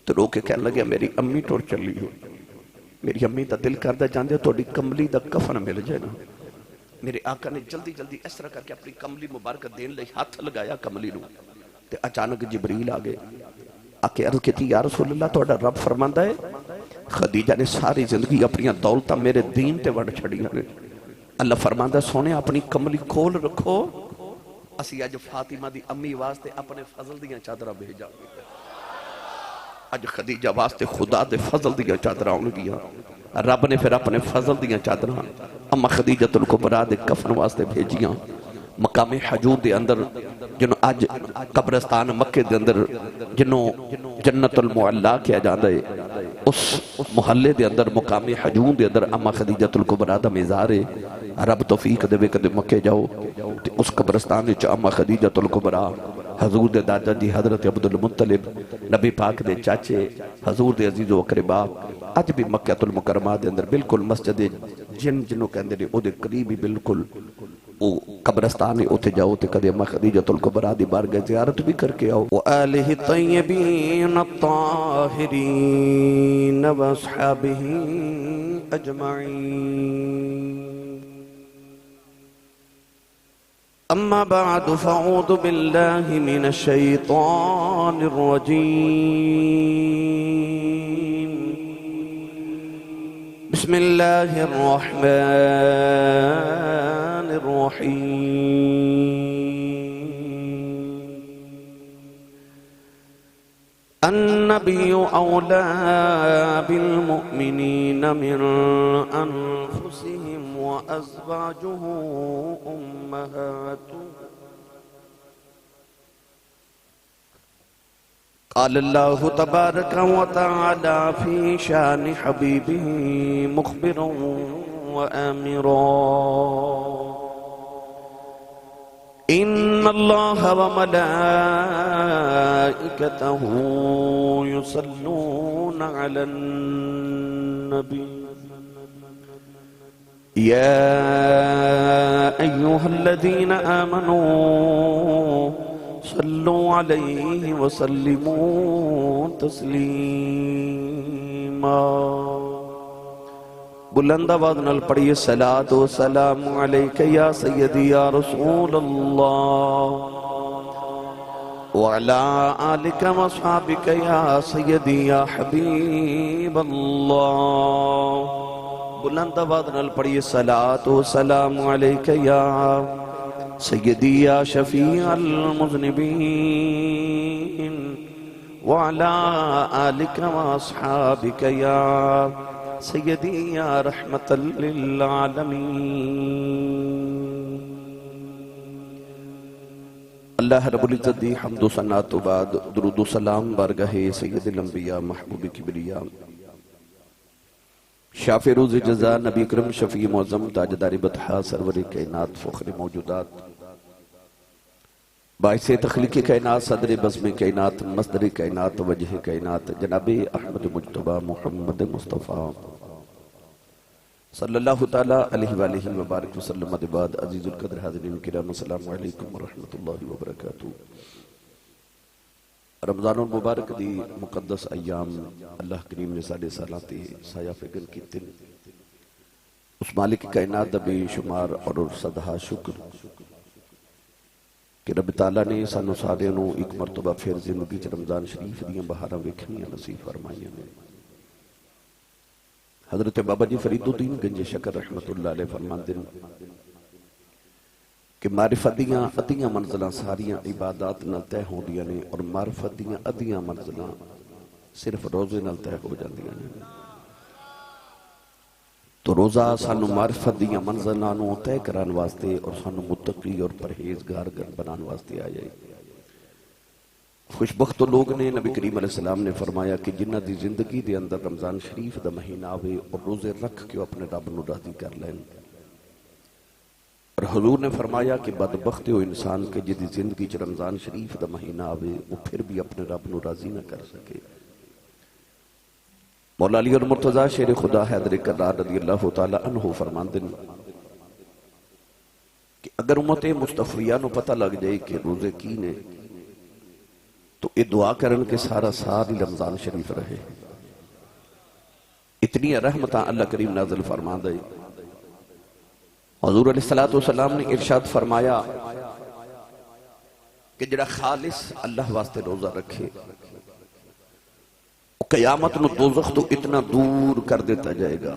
تو رو کے کہنے لگے میری امی ٹور چلی ہو، میری امی دا دل کردہ جاندے توڑی کملی دا کفن مل جائے نا۔ میرے آقا نے جلدی جلدی اس طرح کر کے اپنی کملی مبارکہ دین لے ہاتھ لگایا کملی نو، تے اچانک جبریل آگئے آکے عرض کیتی یا رسول اللہ توڑا رب فرماندہ ہے خدیجہ نے ساری زندگی اپنی دولتہ میرے دین تے وڑ چھڑیاں نے، اللہ فرماندہ سونے اپنی کملی کھول رکھو، اسی آج فاطمہ دی امی واسطے اپنے فضل دیاں چادرہ بھیجا گیا، آج خدیجہ واسطے خدا دے فضل دیاں چادرہ ہونے گیا، رب نے پھر اپنے فضل دیاں چادرہ اما خدیجہ الکبریٰ دے کفن واسطے بھیجیاں، مقام حجور دے اندر جنہوں آج قبرستان مکہ دے اندر جنہوں جنت المعلا کیا جاندہ ہے، اس محلے دے اندر مقام حجور دے اندر اما خدیجہ الکبریٰ دا مزارے، رب توفیق دے کدے مکہ جاؤ اس قبرستان وچ اما خدیجہ الکبریٰ حضور دے دادا جی حضرت عبدالمطلب نبی پاک دے چاچے حضور دے عزیز و اقربا آج بھی مکہ المکرمہ دے اندر بالکل مسجد جنوں کہندے نے او دے قریبی بالکل او قبرستان اوتے جاؤ تے کدے اما خدیجہ الکبریٰ دی بارگاہ زیارت بھی کر کے آؤ وآلہ الطیبین الطاہرین واصحابہ اجمعین اما بعد فاعوذ باللہ من الشیطان الرجیم بسم اللہ الرحمن الرحیم النبی اولا بالمؤمنین من انفسهم وازواجه امهاتهم قال الله تبارك وتعالى في شان حبيبه مخبرا وآمرا إن الله وملائكته يصلون على النبي يا أيها الذين آمنوا صلوا عليه وسلموا تسلیما بلند آواز نال پڑھیے صلاۃ و سلام علیک یا سیدی یا رسول اللہ وعلا آلک و اصحابک یا سیدی یا حبیب اللہ بلند آواز نال پڑھیے صلاۃ و سلام علیک یا سیدی یا شفیع المذنبین وعلا آلک و اصحابک یا سیدی یا رحمت للعالمین اللہ رب العزت دی حمد و ثنا تو بعد درود و سلام بارگاہ سید الانبیاء محبوب کبریاء شافع روز جزا نبی اکرم شفیع معظم تاجدار بطحا سرور کائنات فخر موجودات باعث تخلیق کائنات صدر بزم کائنات مصدر کائنات وجہ کائنات جناب احمد مجتبی محمد مصطفیٰ صلی اللہ تعالیٰ علیہ وآلہ وبارک وسلم بعد عزیز القدر حاضرین کرام السلام علیکم ورحمۃ اللہ وبرکاتہ رمضان المبارک دی مقدس ایام اللہ کریم نے ساڑھے سالاتے سایہ فکر کی تن اس مالک کائنات دبی شمار اور صدہا شکر کہ رب تعالیٰ نے سانو سارے نو ایک مرتبہ پھر زندگی چ رمضان شریف دیاں بہاراں ویکھنیاں نصیب فرمائیاں نے حضرت بابا جی فرید الدین گنج شکر رحمت اللہ علیہ فرماندے کہ معرفت دیاں ادیاں منزلاں ساریاں عبادات نال طے ہوندیاں نے اور معرفت دیاں ادیاں منزلاں صرف روزے نال طے ہو جاندیاں نے تو روزہ سانو معرفت دیاں منزلاں نو طے کران واسطے اور سانو متقی اور پرہیزگار بنان واسطے آئے خوشبخت لوگ نے نبی کریم علیہ السلام نے فرمایا کہ جنہ دی زندگی دے اندر رمضان شریف دا مہینہ آوے اور روزے رکھ کے اپنے رب نو راضی کر لیں اور حضور نے فرمایا کہ بدبخت ہو انسان کے جدی زندگی چ رمضان شریف دا مہینہ آوے وہ پھر بھی اپنے رب نو راضی نہ کر سکے مولا علی اور مرتضیٰ شیر خدا حیدر کرار رضی اللہ تعالیٰ عنہ فرماندے کہ اگر امت مصطفیہ نو پتہ لگ جائے کہ روزے کی نے تو یہ دعا کرن کے سارا سال ہی رمضان شریف رہے. اتنی رحمتاں اللہ کریم نازل فرما دے. حضور علیہ السلام نے ارشاد فرمایا کہ جڑا خالص اللہ واسطے روزہ رکھے قیامت نو دوزخ تو اتنا دور کر دیتا جائے گا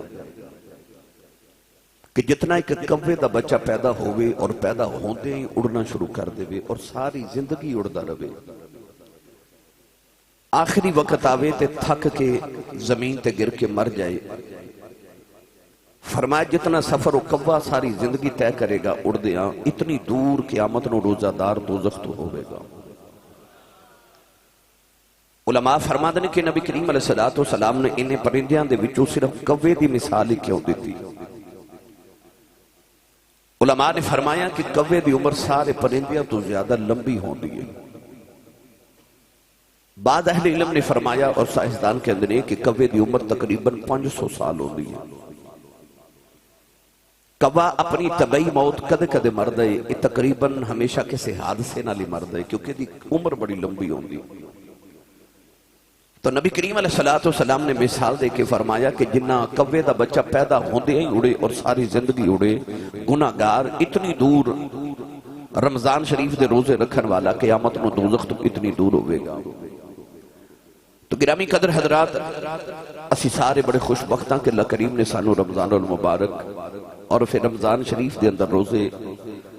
کہ جتنا ایک کوے دا بچہ پیدا ہوئے اور پیدا ہوندے ہی اڑنا شروع کر دے اور ساری زندگی اڑدا رہے. آخری وقت آوے تے تھک کے زمین تے گر کے مر جائے. فرمایا جتنا سفر و کوا ساری زندگی طے کرے گا اڑ دیا اتنی دور قیامت نو روزہ دار دوزخ تو ہوئے گا. علماء فرما دے کہ نبی کریم علیہ السلام نے انہیں پرندیاں دے وچوں صرف کوے دی مثال ہی کیوں دیتی. علماء نے فرمایا کہ کوے دی عمر سارے پرندیاں تو زیادہ لمبی ہوندی ہے. بعد اہل علم نے فرمایا اور سائنسدان کے اندر کہ کوے دی عمر تقریباً 500 سال ہوندی ہے. کوا اپنی طبعی موت کدے کدے مرد ہے یہ تقریباً ہمیشہ کسی حادثے نہ لی مرد ہے کیونکہ دی عمر بڑی لمبی ہوندی. تو نبی کریم علیہ السلام نے مثال دے کے فرمایا کہ جنہ کوے دا بچہ پیدا ہوندے ہی اڑے اور ساری زندگی اڑے گناہگار اتنی دور رمضان شریف دے روزے رکھن والا قیامت نو دوزخ تو اتنی دور ہوئے گا. تو گرامی قدر حضرات اسی سارے بڑے خوش بختاں کہ اللہ کریم نے سانو رمضان المبارک اور پھر رمضان شریف دے اندر روزے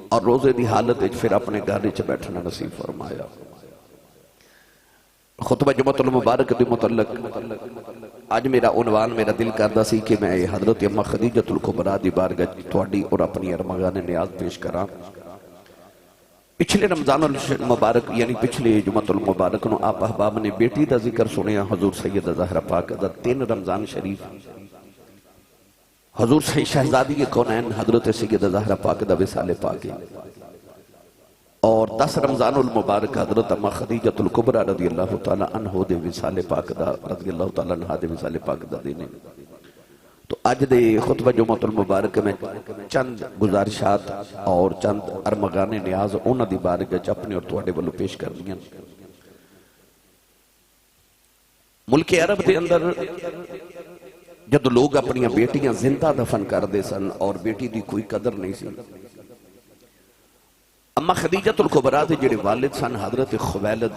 اور روزے دی حالت پھر اپنے گھر چ بیٹھنا نصیب فرمایا. خطبہ جمعۃ المبارک دے متعلق آج میرا عنوان میرا دل کردا سی کہ میں حضرت اماں خدیجۃ الکبریٰ دی بارگاہ تہاڈی اور اپنی ارمغان نیاز پیش کراں. پچھلے رمضان المبارک یعنی پچھلے جمعۃ المبارک نو آپ احباب نے بیٹی دا ذکر سنیا حضور سیدہ زہرا پاک دا 3 رمضان شریف حضور شہزادی کونین حضرت سیدہ زہرا پاک دا وصال پاک اور 10 رمضان المبارک حضرت اماں خدیجۃ الکبریٰ رضی اللہ تعالی عنہ دے وصال پاک دا رضی اللہ تعالی عنہ دے وصال پاک دا دینے. تو آج دے خطبہ جمعۃ المبارک میں چند گزارشات اور چند ارمغان نیاز اونا دی بارگاہ اپنے اور تواڈے والوں پیش کر دیا. ملک عرب دے اندر جد لوگ اپنی بیٹیاں زندہ دفن کر دے سن اور بیٹی دی کوئی قدر نہیں سی. اماں خدیجۃ الکبریٰ دے جڑے والد سن حضرت خویلد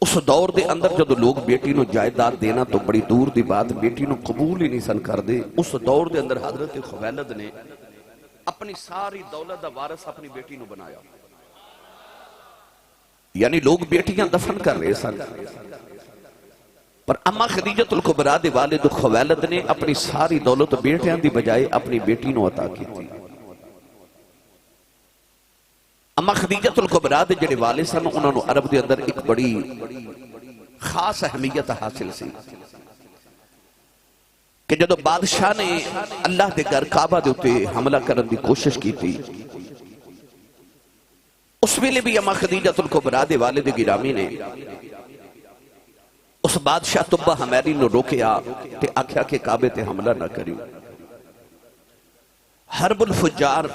اس دور دے اندر جب لوگ بیٹی نو جائیداد دینا تو بڑی دور دی بات بیٹی نو قبول ہی نہیں سن کر دے. اس دور دے اندر حضرت خویلد نے اپنی ساری دولت دا وارث اپنی بیٹی نو بنایا. یعنی لوگ بیٹیاں دفن کر رہے سن پر اماں خدیجۃ الکبریٰ دے والد خویلد نے اپنی ساری دولت بیٹیاں دی بجائے اپنی بیٹی نو عطا کی تھی. اماں خدیجۃ الکبریٰ دے جڑے والد سن انہوں نے عرب دے اندر ایک بڑی خاص اہمیت حاصل سی کہ جدو بادشاہ نے اللہ دے گھر کعبہ دے اتے حملہ کرن دی کوشش کی تھی اس ویلے بھی اماں خدیجۃ الکبریٰ دے والد گرامی نے اس بادشاہ طبہ حمیری نو روکیا تے آکھیا کہ کعبے تے حملہ نہ کری. حرب الفجار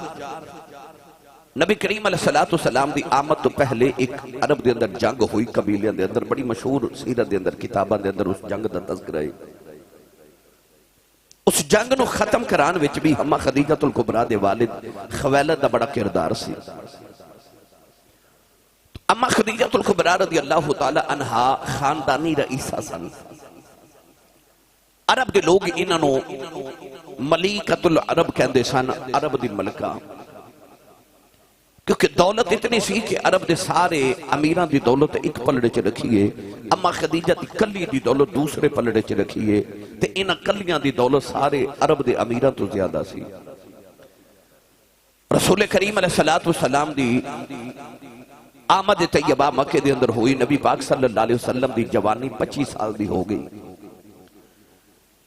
نبی کریم علیہ السلام دی آمد تو پہلے ایک عرب دے اندر جنگ ہوئی قبیلیاں دے اندر بڑی مشہور سیرت دے اندر کتاباں دے اندر اس جنگ دا تذکرہ ہے. اس جنگ نو ختم کران وچ بھی اماں خدیجۃ الکبریٰ دے والد خویلد دا بڑا کردار سی. اماں خدیجۃ الکبریٰ رضی اللہ تعالی عنہا خاندانی رئیسہ سن. عرب دے لوگ انہاں نو ملیکۃ العرب کہندے سن عرب دی ملکہ کیونکہ دولت اتنی سی کہ عرب دے سارے امیران دی دولت ایک پلڑے چ رکھیے اماں خدیجہ دی کلی دی دولت دوسرے پلڑے چ رکھیے تے انہاں کلیاں دی دولت سارے عرب دے امیران تو زیادہ سی. رسول کریم علیہ السلام دی آمد طیبہ مکہ دے اندر ہوئی. نبی پاک صلی اللہ علیہ وسلم دی جوانی 25 سال دی ہو گئی.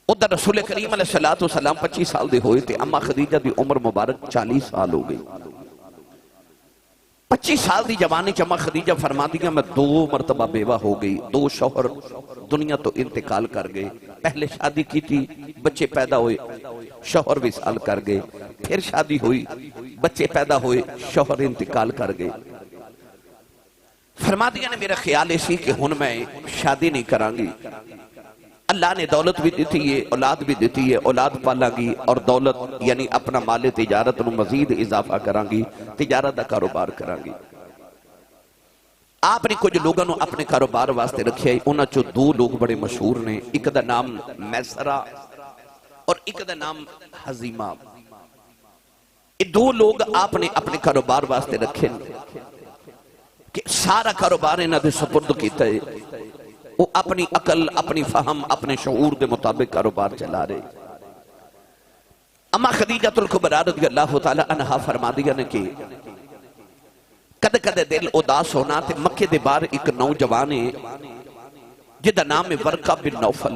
ادھر رسول کریم علیہ السلام 25 سال دی ہوئے تے اماں خدیجہ دی عمر مبارک 40 سال ہو گئی. 25 سال دی جوانی اماں خدیجہ فرما دیا میں 2 مرتبہ بیوہ ہو گئی. 2 شوہر دنیا تو انتقال کر گئے. پہلے شادی کی تھی بچے پیدا ہوئے شوہر وصال کر گئے. پھر شادی ہوئی بچے پیدا ہوئے شوہر انتقال کر گئے. فرما دیا نے میرا خیال اسی کہ ہن میں شادی نہیں کرانگی، اللہ نے دولت بھی دیتی ہے، اولاد بھی دیتی ہے، اولاد پالا گی اور دولت یعنی اپنا مال تجارت نو مزید اضافہ کرانگی، تجارت دا کاروبار کرانگی۔ آپ نے کچھ لوگوں نے اپنے کاروبار واسطے رکھے ہیں، انہاں چو دو لوگ بڑے مشہور نے، ایک دا نام میسرہ اور ایک دا نام حزیمہ۔ یہ دو لوگ آپ نے اپنے کاروبار واسطے رکھے کہ سارا کاروبار انہاں دے سپرد کیتا ہے، وہ اپنی عقل، اپنی فہم، اپنے شعور دے مطابق کاروبار چلا رہے۔ اما خدیجہ الکبریٰ رضی اللہ تعالی عنہا فرما دیا نے کہ کدے کدے دل اداس ہونا تے مکے دے بار ایک نوجوان ہے جدا نام ہے ورقہ بن نوفل۔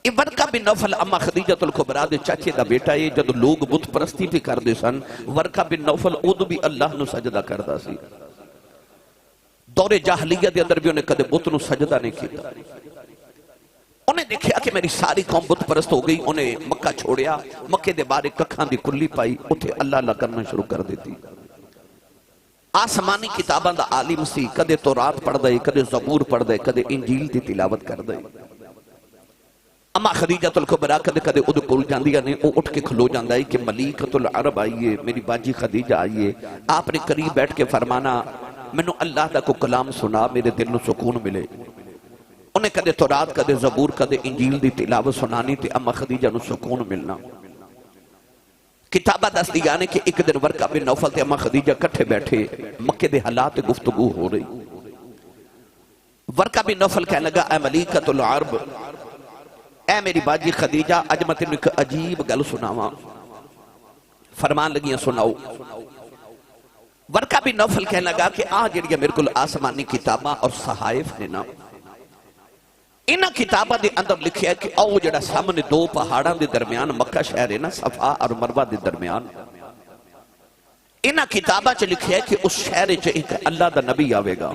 یہ ورقہ بن نوفل اما خدیجہ الکبریٰ دے چاچے دا بیٹا ہے۔ جد لوگ بت پرستی بھی کر دے سن، ورقہ بن نوفل ادو بھی اللہ نو سجدہ کردہ سی۔ دور جاہلیہ دے اندر بھی انہیں کدے بت نو سجدہ نہیں کیتا۔ انہیں دیکھیا کہ میری ساری قوم بت پرست ہو گئی، انہیں مکہ چھوڑیا، مکے دے بارے ککھاں دی کلی پائی، اتھے اللہ اللہ کرنا شروع کر دیتی۔ آسمانی کتاباں دا عالم سی، کدے تورات پڑھ دے، کدے زبور پڑھ دے، کدے انجیل دی تلاوت کر دے۔ اما خدیجہ الکبریٰ کدے کدے ادھو کول جاندیا نے، او اٹھ کے کھلو جاندہ ہے کہ ملیکۃ العرب آئیے، میری باجی خدیجہ آئیے۔ آپ نے قریب بیٹھ کے فرمانا میں نے اللہ دا کو کلام سنا، میرے دل نو سکون ملے۔ انہیں کدے تورات، کدے زبور، کدے انجیل دی تلاوت سنانی تے اما خدیجہ نو سکون ملنا۔ کتابہ دس دیا نے کہ ایک دن ورقہ بن نوفل تے اما خدیجہ کٹھے بیٹھے، مکے دے حالات گفتگو ہو رہی۔ ورقہ بن نوفل کہنے لگا اے ملیکۃ العرب، اے میری باجی خدیجہ، اج میں تینوں ایک عجیب گل سناواں۔ فرمان لگیاں سناؤ۔ ورقہ بن نوفل کہنے لگا کہ جڑیاں میرے کل آسمانی کتاباں اور صحائف نے نا، انہاں کتاباں دے اندر لکھیا ہے کہ او جڑا سامنے دو پہاڑاں دے درمیان مکہ شہر ہے نا، صفا اور مروہ دے درمیان، انہاں کتاباں چ لکھیا ہے کہ اس شہر چ ایک اللہ دا نبی آوے گا۔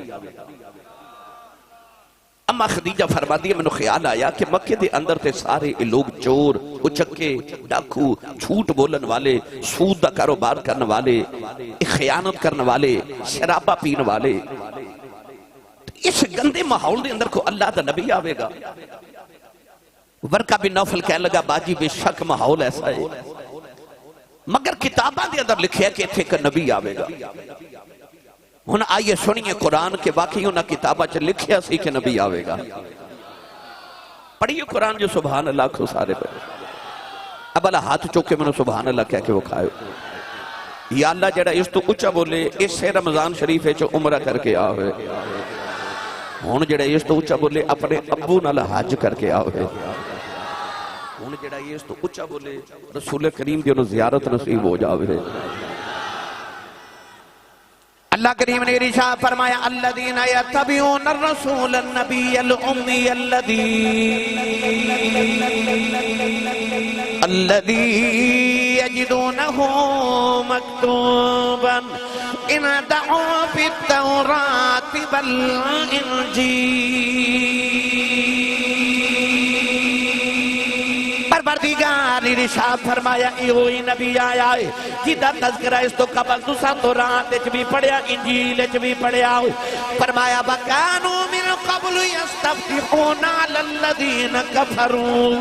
اما خدیجہ فرما دیا میں نے خیال آیا کہ مکے دے اندر تے سارے لوگ چور، اچکے، ڈاکو، جھوٹ بولن والے، سود دا کاروبار کرن والے، خیانت کرن والے، شرابہ پین والے، اس گندے ماحول دے اندر کو اللہ دا نبی آوے گا۔ ورقہ بن نوفل کہنے لگا باجی بے شک ماحول ایسا ہے، مگر کتاباں دے اندر لکھیا کہ اتھے کا نبی آوے گا۔ ہن آئیے سنیے قرآن کے واقعی انہاں کتابہ چ لکھیا سی کہ نبی آوے گا۔ پڑھیے قرآن جو سبحان اللہ کو سارے پڑھے۔ اب اللہ ہاتھ چوکے میں نے سبحان اللہ کہہ کے وہ کھائے۔ یا اللہ جڑا اس تو اچھا بولے، اس سے رمضان شریف ہے جو عمرہ کر کے آوے۔ ہن جڑا اس تو اچھا بولے اپنے ابو نال حج کر کے آوے۔ ہن جڑا اس تو اچھا بولے رسول کریم دی انہوں زیارت نصیب ہو جاوے۔ اللہ کریم نے ارشاد فرمایا الذین یتبعون الرسول النبی الأمی الذی یجدونہ مکتوبا اندعوا فی التوراۃ والانجیل۔ پروردگار نے ارشاد فرمایا ایہوئی نبی آیا ہے جیدہ تذکرہ اس تو قبل دوسرا تورات اچ بھی پڑھیا، انجیل اچ بھی پڑھیا۔ فرمایا وَكَانُوا مِن قَبْلُ يَسْتَفْتِحُونَ عَلَى الَّذِينَ كَفَرُوا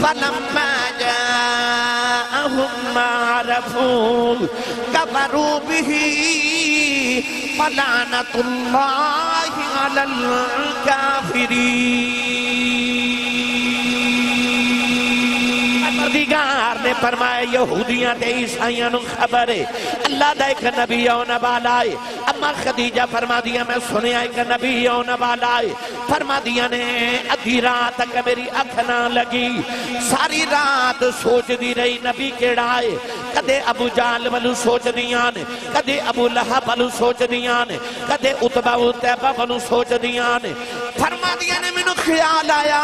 فَلَمَّا جَاءَهُم مَّا عَرَفُوا كَفَرُوا بِهِ فَلَعْنَةُ اللَّهِ عَلَى الْكَافِرِينَ۔ پروردگار نے فرمایا یہودیاں تے عیسائیاں نو خبر ہے اللہ دا ایک نبی آنے والا ہے۔ اما خدیجہ فرما دیا میں سنیا ایک نبی آنے والا ہے۔ فرما دیا نے ادھی رات تک میری اکھ نہ لگی، ساری رات سوچ دی رہی نبی کیڑا ہے۔ کدے ابو جہل والو سوچ دیاں نے، کدے ابو لہب والو سوچ دیاں نے، کدے عتبہ و تیبہ والو سوچ دیاں نے۔ فرما دیا نے میں نو خیال آیا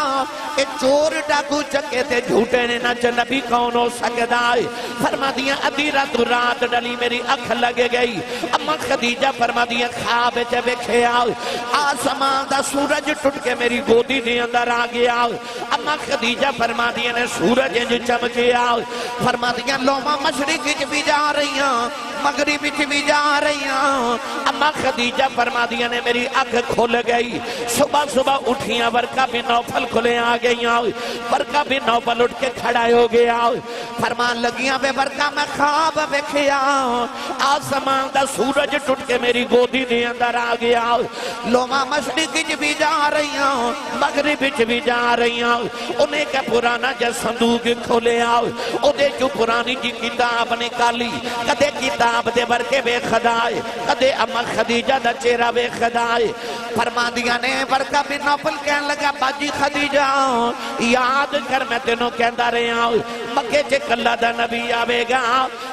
کہ چور ڈاکو چکے تے جھوٹے نے نہ نبی کون ہو سکتا ہے۔ فرما دیا ادھی رات ڈلی میری اکھ لگے گئی۔ اما خدیجہ فرما دیا خواب چے ویکھے آؤ، آسمان دا سورج ٹوٹ کے میری گودی دے اندر آ گیا۔ اما خدیجہ فرما دیا نے سورج جو چمکے آؤ۔ فرما دیا لوما مشرق بھی جا رہی ہیں، مغرب بھی جا رہی ہوں. اما خدیجہ فرما دیا نے میری آنکھ کھل گئی. صبح صبح اٹھیاں ورقہ بن نوفل کھلے آ گئیاں. ورقہ بن نوفل اٹھ کے کھڑا ہو گیا. فرمان لگیاں بے ورقہ میں خواب ویکھیا آسمان دا سورج ٹوٹ کے میری گودی دے اندر آ گیا. لوما مشرق بھی جا رہی ہوں مغرب بھی جا رہی ہوں. انہیں کا پرانا جا صندوق کھولے آؤ اُدے جو پرانی جی کتاب نکالی. کدے کتاب دے ورکے بے خدائے کدے اما خدیجہ دا چہرہ بے خدائے. فرما دیا نے ورقہ بن نوفل کہنے لگا باجی خدیجہ یاد کر میں تینوں کہندا رہے آؤ مکے چے کلہ دا نبی آوے گا.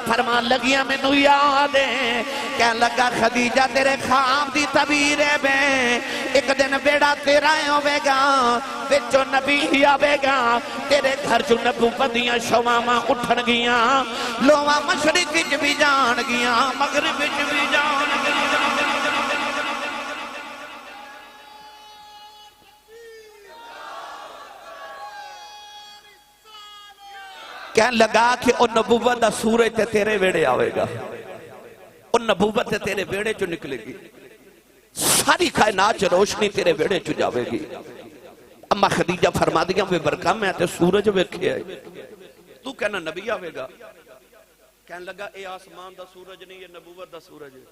فرمان لگیا میں نو یاد ہے کہنے لگا خدیجہ تیرے خواب دی تعبیر ہے بے ایک دن بیڑا تیرا ہوے گا وچوں نبی آوے گا تیرے گھر چوں نبوت دیاں شواواں اٹھن گیاں. لوواں مشرق وچ بھی جان گیاں مغرب وچ بھی جان گیاں. کہنے لگا کہ او نبوت دا سورج تے تیرے ویڑے آوے گا. او نبوت تے تیرے ویڑے چو نکلے گی. ساری کائنات چ روشنی تیرے ویڑے چو جاوے گی. اما خدیجہ فرما دیا وہ برکہ میں تے سورج ویکھیا ہے تو کہنا نبی آوے گا. کہنے لگا اے آسمان دا سورج نہیں یہ نبوت دا سورج ہے.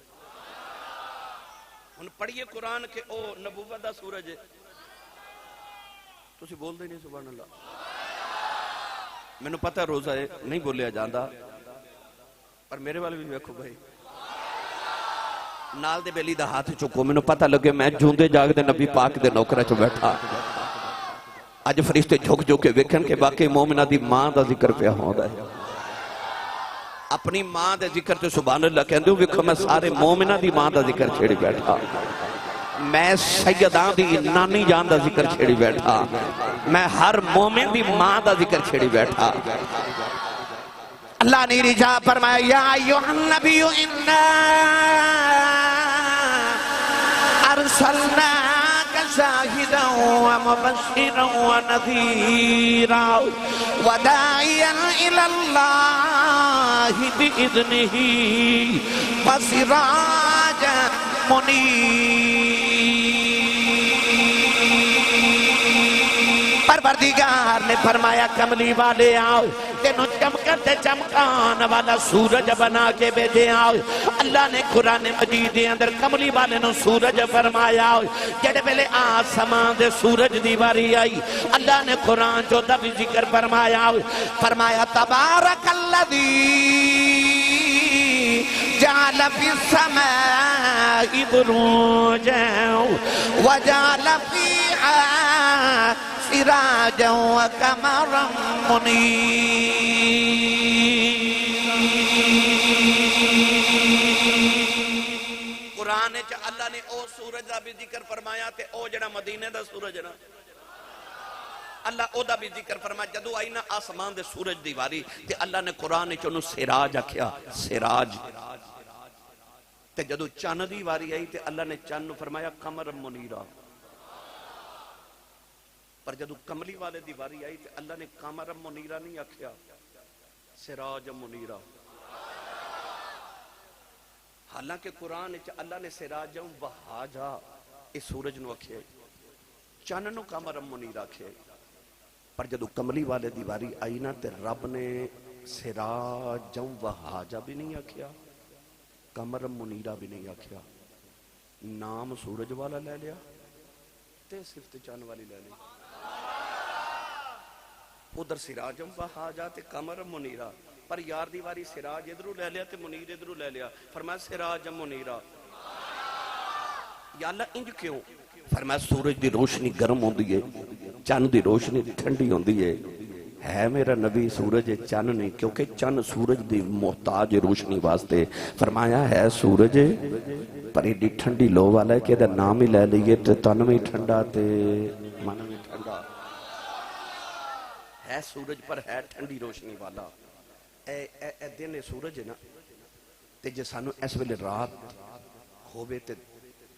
ان پڑھئے قرآن کہ او نبوت دا سورج ہے. تو اسی بول دے نہیں سبحان اللہ. میں نے پتہ روزہ ہے نہیں بولیا جاندہ پر میرے والے بھی ویکھو بھائی نال دے بیلی دا ہاتھ چکو. میں نے پتہ لگے میں جوندے جاگ دے نبی پاک دے نوکرہ چو بیٹھا. آج فرشتے جھک جو کے ویکھن کے باقی مومنہ دی ماں دا ذکر پہ ہوندا ہے. اپنی ماں دے ذکر تے سبحان اللہ کہندے ہو ویکھو میں سارے مومنہ دی ماں دا ذکر چھیڑی بیٹھا. میں سیدان دی نانی جان دا ذکر چھیڑی بیٹھا. میں ہر مومن دی ماں دا ذکر چھیڑی بیٹھا. اللہ نے رجا فرمایا یا ایوہ النبی انا ارسلناک شاہدا ومبشرا ونذیرا وداعیا الی اللہ بإذنہ وسراجا منیرا. پروردگار نے فرمایا کملی والے آؤ تینوں چمکتے چمکان والا سورج بنا کے بھیجے آؤ. اللہ نے قرآن مجید دے اندر کملی والے نو سورج فرمایا جڑے پہلے آسمان دے سورج دی واری آئی اللہ نے قرآن جو دا بھی ذکر فرمایا. فرمایا تبارک الذی جعل فی السماء بروجا وجعل فیہا سراجا وقمرا منیرا. قرآن اللہ نے او سورج دا بھی ذکر فرمایا تے او جڑا مدینے دا سورج نا اللہ او دا بھی ذکر فرمایا. جدو آئی نا آسمان دے سورج دیواری تے اللہ نے قرآن چونو سراج آکھیا سراج. تے جدو چاند دیواری آئی تے اللہ نے چاند فرمایا قمر منیرا. پر جدو کملی والے دیواری آئی تے اللہ نے قمر منیرا نہیں آکھیا سراج منیرا. حالانکہ قرآن اللہ نے سراج وہاجا اس سورج نو آکھیا چاند نو قمر منیرا آکھیا. پر جدو کملی والے دیواری آئی نا تے رب نے سراج وہاجا بھی نہیں آکھیا قمر منیرا بھی نہیں آکھیا. نام سورج والا لے لیا تے صفت چاند والی لے لی. ادھر سراجم وہاجا تے قمر منیرا پر یار دیواری سراج ادھرو لے لیا تے منیر ادھرو لے لیا. فرمایا سراج منیرا. یا اللہ انج کیوں؟ فرمایا سورج دی روشنی گرم ہوندی ہے چاند دی روشنی ٹھنڈی ہوندی ہے میرا نبی سورج چاند نہیں کیونکہ چاند سورج دی محتاج روشنی واسطے. فرمایا ہے سورج پر ایڈی ٹھنڈی لو والا ہے کہ ادھر نام ہی لے لیے تے تن میں ٹھنڈا تے من میں ٹھنڈا ہے. سورج پر ہے ٹھنڈی روشنی والا. اے دن سورج ہے نا تے جے سانو اس ویلے رات ہووے تے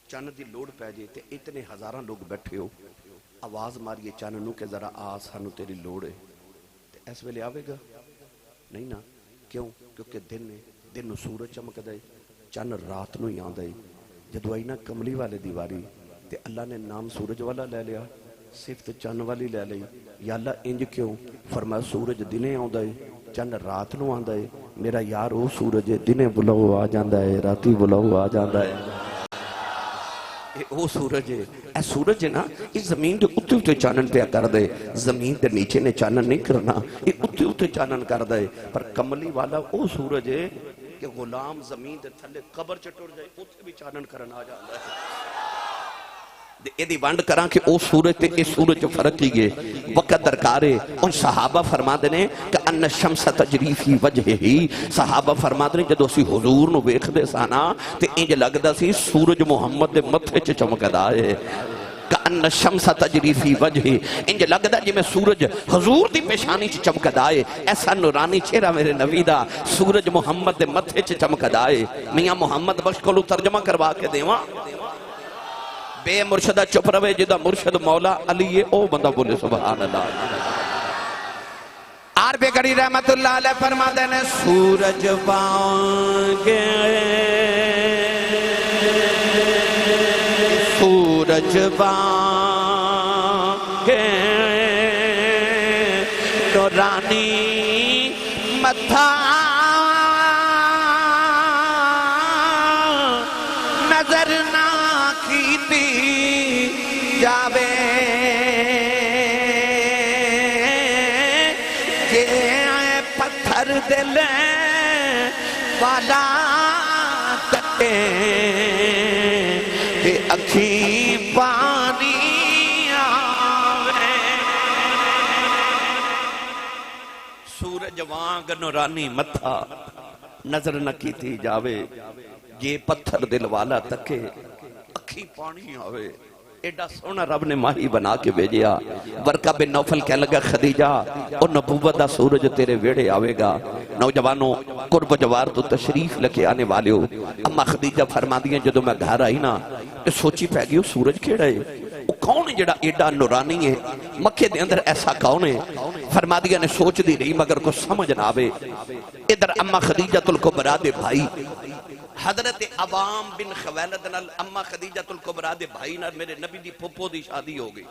چاند دی لوڑ پہ جے تے اتنے ہزاراں لوگ بیٹھے ہو آواز ماریے چاند نو کہ ذرا آ سانو تیری لوڑ ہے تے اس ویلے آوے گا نہیں نا. کیوں؟ کیونکہ دن ہے دن نو سورج چمکدا ہے، چن رات نو ہی آندا ہے۔ جدو آئی نا کملی والے دی واری تے اللہ نے نام سورج والا لے لیا، صفت چن والی لے لئی۔ یا اللہ انج کیوں؟ فرمایا سورج دنے آندا ہے، چن رات نو آندا ہے، میرا یار او سورج ہے، دنے بلاؤ آ جاندا ہے، راتی بلاؤ آ جاندا ہے۔ او سورج ہے، اے سورج ہے نا، اس زمین دے اتے اتے چانن پیا کر دے، زمین دے نیچے نے چانن نہیں کرنا، یہ اتے اتے چانن کر دے۔ پر کملی والا او سورج ہے کہ غلام زمین دے تھلے قبر چٹور جائے اتے بھی چانن کرن آ جاتا ہے۔ ایدی وانڈ کراں کہ او سورج تے اے سورج فرق کی گئے وقت درکارے۔ ان صحابہ فرما دینے کہ ان الشمس تجری فی وجہ ہی، صحابہ فرما دینے جدو اسی حضور نو ویکھ دے سانا تے انج لگدا سی سورج محمد دے متھے چ چمکدا ہے۔ کہ ان الشمس تجری فی وجہ ہی، انج لگدا جی میں سورج حضور دی پیشانی چ چمکدا ہے، ایسا نورانی چہرہ میرے نبی دا سورج محمد دے متھے چ چمکدا ہے۔ میاں محمد بخش کو ترجمہ کروا کے دیواں، بے مرشدہ چپ روے جدہ مرشد مولا علی او بندہ بولے سبحان اللہ۔ عربی گڑی رحمت اللہ علیہ فرما دینے سورج بانگے سورج بانگے نورانی متھا نظر نہ کیتی جاوے کہ پتھر دل والا تکے کہ اکھی پانی آوے۔ سورج وانگ نورانی متھا نظر نہ کیتی جاوے، یہ پتھر دل والا تکے اکھی پانی آوے۔ ایڈا سونا رب نے ماہی بنا کے بھیجیا۔ ورقہ بن نوفل کہنے لگا خدیجہ او نبوت دا سورج تیرے ویڑے آوے گا۔ نوجوانوں قرب جوار تو تشریف لکے آنے والے ہو۔ اما خدیجہ فرما دیا جدو میں گھر آئی نا تو سوچی پہ گئی سورج کیڑا ہے، وہ کون ہے جڑا ایڈا نورانی ہے، مکے دے اندر ایسا کون ہے؟ فرما دیا نے سوچ دی رہی مگر کو سمجھ نہ آوے۔ ادھر اما خدیجہ الکبریٰ دے بھائی حضرت عوام بن خویلد نال اما خدیجہ الکبریٰ دے بھائی نال میرے نبی دی پھپھو دی شادی ہو گئی۔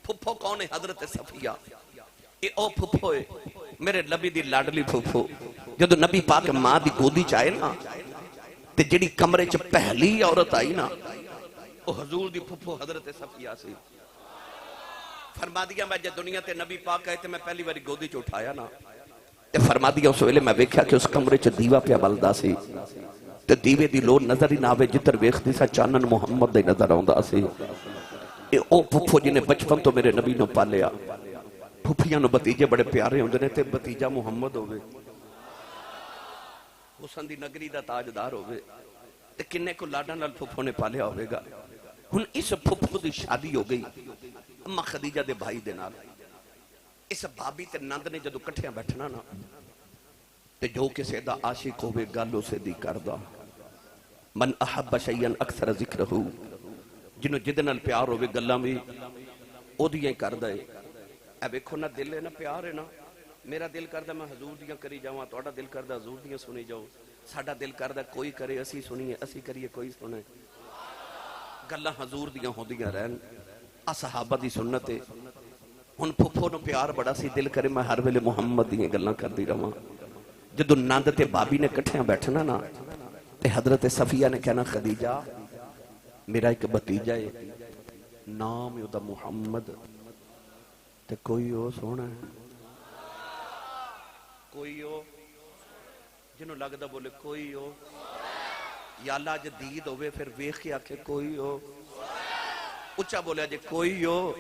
پھپھو کون ہے؟ حضرت صفیہ۔ اے او پھپھو ہے میرے نبی دی لاڈلی پھپھو۔ جدو نبی پاک ماں دی گودی چاہے نا تے جڑی کمرے چ پہلی عورت آئی نا او حضور دی پھپھو حضرت صفیہ سی۔ فرما دیا میں جب دنیا تے نبی پاک آئے تے میں پہلی باری گودی چ اٹھایا نا تے فرما دیا اس ویلے میں ویکھیا کہ اس کمرے چ دیوا پیا بلدا سی تے دیوے دی لو نظر ہی نہ آوے، جتر ویکھدی سا چانن محمد دے نظر آوندا سی۔ اے او پھپھو جنہیں بچپن تو میرے نبی نو پالیا۔ پھپھیاں نو بتیجے بڑے پیارے ہوندے نے تے بتیجا محمد ہوئے، حسن دی نگری دا تاجدار ہوئے تے کنے کو لاڈا نال پھپھو نے پالیا ہوئے گا۔ ہن اس پھپھو دی شادی ہو گئی اما خدیجہ دے بھائی دے نال۔ اس بھابی تے نند نے جدو کٹھیاں بیٹھنا نا تے جو کسے دا عاشق ہوئے گالو سے دی کردہ من احب شیئن اکثر ذکرہو، جنہوں جدنال پیار ہوئے گلہ میں او دیاں کردہ ہے۔ اے بیکھو نا دل ہے نا پیار ہے نا، میرا دل کردہ میں حضور دیاں کری جاؤں، توڑا دل کردہ حضور دیاں سنی جاؤں، ساڑا دل کردہ کوئی کرے اسی سنیے اسی کریے کوئی سنے، گلہ حضور دیاں ہو دیاں رہن۔ صحابہ دی سنت ہے۔ ہن پھپھو نو پیار بڑا سی، دل کرے میں ہر ویلے محمد دیاں گلہ کر دی رہاں۔ جدو ناند تے بابی نے کٹھیاں بیٹھنا نا تے حضرت صفیہ نے کہنا خدیجہ میرا ایک بتیجہ ہے، نام یودہ محمد تے کوئی ہو سونا ہے، کوئی ہو جنہوں لگدا بولے کوئی ہو، یا اللہ جدید ہوئے پھر ویخ کے آکھے کوئی ہو، اچھا بولے جے کوئی ہو،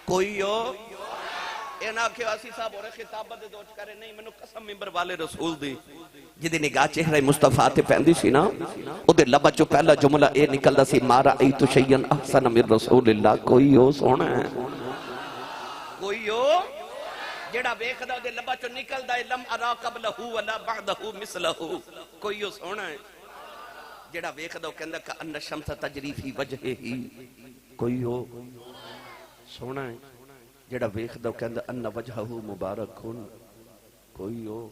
کوئی ہو، اے نا کہ آسی صاحب اور خطابت دوچ کرے نہیں، منو قسم ممبر والے رسول دی جدی نگاہ چہرہ مصطفیٰ تے پہندی سی نا او دے لبا چو پہلا جملہ اے نکل دا سی مارا ایتو شیئن احسن من رسول اللہ، کوئی ہو سونا ہے، کوئی ہو جیڑا بیک دا دے لبا چو نکل دا لم ارا قبلہو ولا بعدہو مثلہو، کوئی ہو سونا ہے جیڑا بیک دا کہندہ کہ ان شمس تجری فی وجہ ہی، کوئی ہو سونا ہے جیڑا ویخ دا کہندہ ان وجہہو مبارکن، کوئی ہو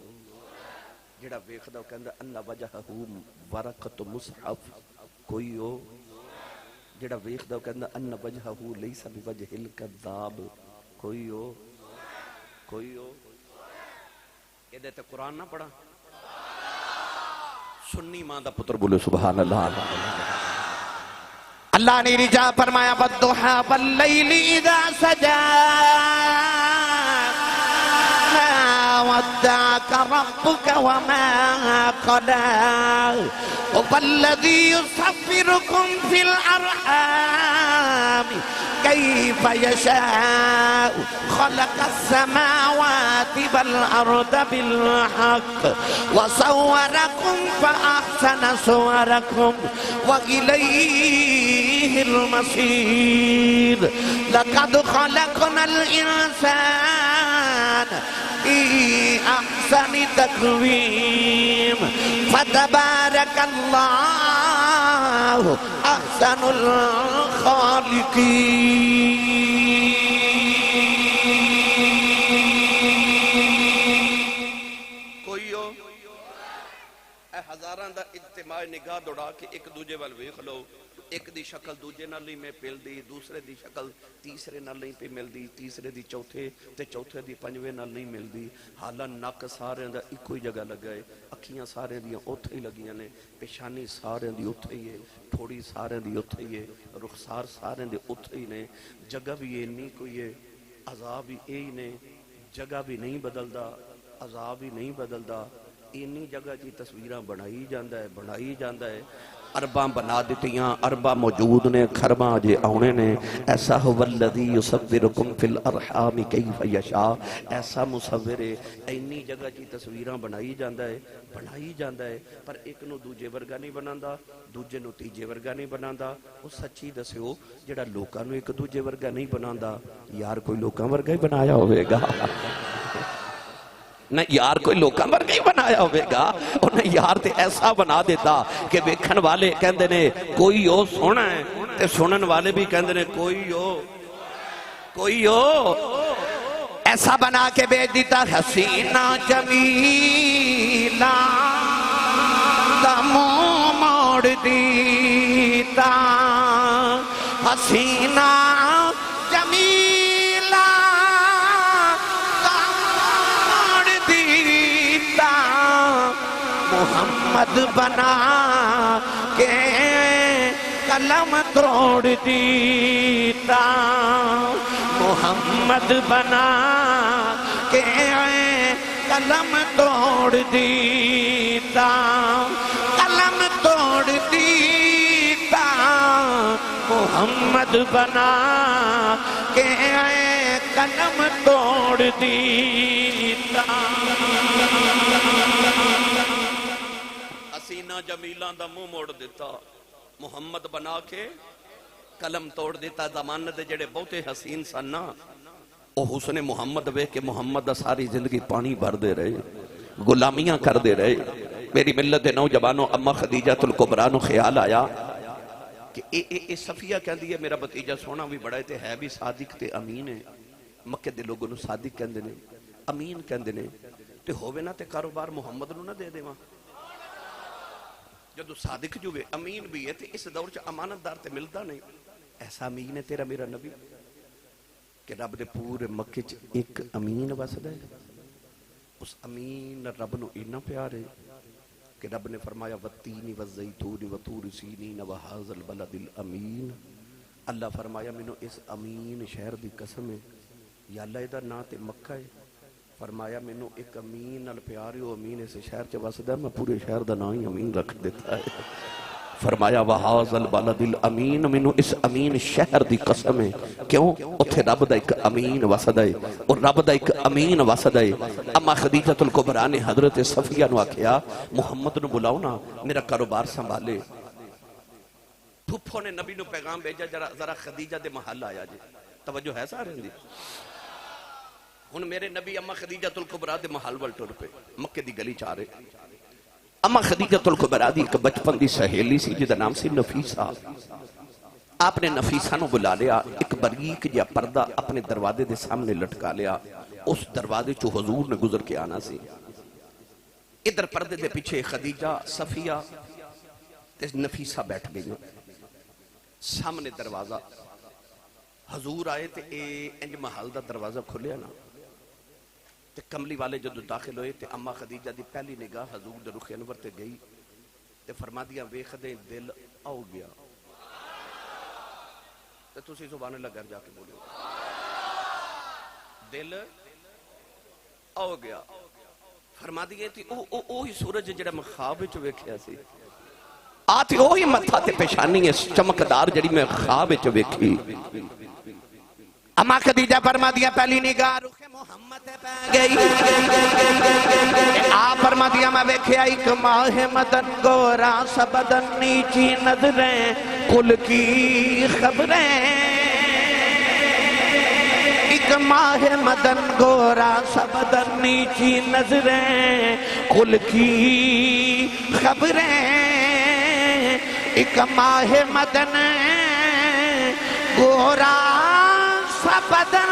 جڑا ویکھدا کہندا ان وجہہ ورقۃ مصحف کوئی ہو، جڑا ویکھدا کہندا ان وجہہ لیس بوجہ الکذاب کوئی ہو، کوئی ہو یہ تے قرآن نہ پڑھا سنی ماں دا پتر بولے سبحان اللہ۔ اللہ نے رجا فرمایا والضحى واللیل اذا سجا ودعك ربك وما قلى والذي يصفركم في الأرحام كيف يشاء خلق السماوات والأرض بالحق وصوركم فأحسن صوركم وإليه المصير لقد خلقنا الإنسان في أحسن تقويم فتبارك الله أحسن الخالقين۔ کوئی ہو اے ہزاراں دا اجتماع نگاہ دوڑا کے ایک دوجے وال ویکھ لو، ایک دی شکل دوجے نال نہیں میں پل دی، دوسرے دی شکل تیسرے نال نہیں پہ مل دی، تیسرے دی چوتھے تے چوتھے دی پنجویں نال نہیں مل دی، حالا نک سارے دا ایک ہی جگہ لگائے، اکھیاں سارے دی اوتھے ہی لگیاں نے، پیشانی سارے دی اوتھے ہی ہے، تھوڑی سارے دی اوتھے ہی ہے، رخسار سارے دی اوتھے ہی نے، جگہ بھی یہ نہیں کوئی ہے، عذاب بھی اے ہی نے، جگہ بھی نہیں بدلدا، عذاب بھی نہیں بدلدا، اینی جگہ جی تصویرہ بنائی جاندہ ہے، ارباں بنا دیتیاں، ارباں موجود نے، کھرباں جے آنے نے، ایسا ہو والذی یصورکم فی الارحام کیف یشاء، ایسا مصور ہے، اینی جگہ جی تصویرہ بنائی جاندہ ہے، پر ایک نو دوجے ورگا نہیں بناندا، دوجے نو تیجے ورگا نہیں بناندا، وہ سچی دسے ہو جڑا لوکاں نو ایک دوجے ورگا نہیں بناندا، یار کوئی لوکاں ورگا ہی بنایا ہوئے گا، نہ یار کوئی لوکاں ورگا ہی بنایا ہوئے گا، انہیں یار تے ایسا بنا دیتا کہ ویکھن والے کہندے نے کوئی ہو سونا ہے تے سنن والے بھی کہندے نے کوئی ہو ایسا بنا کے بھیج دیتا حسینہ جمیلہ دا منہ موڑ دیتا، حسینہ جمیلہ دا منہ موڑ دیتا، محمد بنا کے قلم توڑ دیتا، محمد بنا کے قلم توڑ دیتا، قلم توڑ دیتا، محمد بنا کے قلم توڑ دیتا۔ حسینہ جمیلاں دا منہ موڑ دیتا، محمد بنا کے قلم توڑ دیتا، زمانہ دے جڑے بہتے حسین سننا او حسن محمد وے کہ محمد دا ساری زندگی پانی بھر دے رہے، غلامیاں کر دے رہے۔ میری ملت دے نوجوانوں، اما خدیجہ الکبریٰ نو خیال آیا کہ اے صفیہ کہندی ہے میرا بتیجہ سونا بھی بڑا تے ہے بھی صادق تے امین ہے، مکے دے لوگوں نو صادق کہندے نے، امین کہندے نے، تے ہووے نا تے کاروبار محمد نو نہ دے دے وہاں، جدو صادق جو ہے امین بھی ہے تے اس دور چ امانت دار تے ملتا نہیں، ایسا امین ہے تیرا میرا نبی کہ رب دے پورے مکے چ ایک امین وسدا ہے، اس امین رب نو اتنا پیار ہے کہ رب نے فرمایا والتین والزیتون وطور سینین وہذا البلد الامین، اللہ فرمایا مینوں اس امین شہر دی قسم ہے، یا اللہ ادھر نا تے مکہ ہے، فرمایا مینوں ایک امین نال پیار ہے، وہ امین اس شہر چ وسدا ہے، میں پورے شہر دا نا ہی امین رکھ دیتا ہے، فرمایا وہذا البلد الامین، مینوں اس امین شہر دی قسم ہے، کیوں اتھے رب دا ایک امین وسدا ہے، اور رب دا ایک امین وسدا ہے۔ اما خدیجہ الکبریٰ نے حضرت صفیہ نو آکھیا محمد نو بلاؤ نا میرا کاروبار سنبھالے، پھپھو نے نبی نو پیغام بھیجا ذرا خدیجہ دے محل آیا جی، توجہ ہے سارے دی، ہن میرے نبی اما خدیجہ الکبریٰ دے محل ول ٹر پے، مکے دی گلی چارے، اما خدیجہ الکبریٰ دی ایک بچپن دی سہیلی سی جدا نام سی نفیسہ، آپ نے نفیسہ نو بلا لیا، ایک بریک جا پردہ اپنے دروازے دے سامنے لٹکا لیا، اس دروازے چو حضور نے گزر کے آنا سی، ادھر پردے دے پیچھے خدیجہ صفیہ تے نفیسہ بیٹھ گئی، سامنے دروازہ حضور آئے تے انج محل دا دروازہ کھلیا نا تے کملی والے جدو داخل ہوئے تے اما خدیجہ دی پہلی نگاہ حضور دے رخ انور تے گئی تے فرما دیا ویکھ دے دل آؤ گیا تے تسی سبحان اللہ گھر جا کے بولو دل آؤ گیا فرما دیئے تھی اوہی سورج جڑا میں خواب وچ ویکھیا سی آتی اوہی متھا تے پیشانی ہے چمکدار جڑی میں خواب وچ ویکھی اما خدیجہ فرما دیا پہلی نگاہ رخ محمد پہ گئی آپ فرما دیا میں ویکھیا ایک ماہ مدن گورا سبدن نیچی نظریں کل کی خبریں ایک ماہ مدن گورا سبدن نیچی نظریں کل کی خبریں ایک ماہ مدن گورا سبدن